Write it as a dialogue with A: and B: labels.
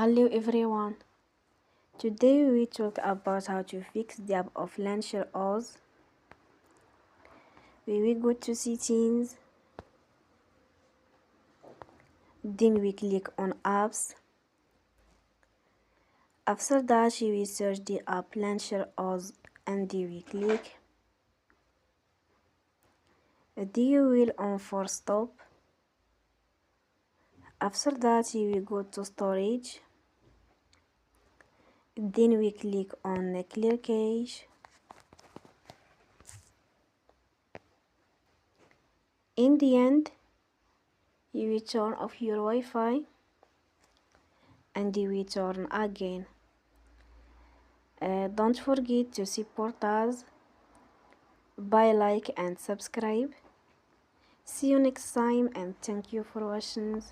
A: Hello everyone. Today we talk about how to fix the app of Launcher Oz. We will go to settings, then we click on apps. After that we will search the app Launcher Oz and we click. Then you will on force stop. After that we will go to storage. Then we click on clear cache. In the end, you will turn off your Wi-Fi and you will turn again. Don't forget to support us by like and subscribe. See you next time and thank you for watching.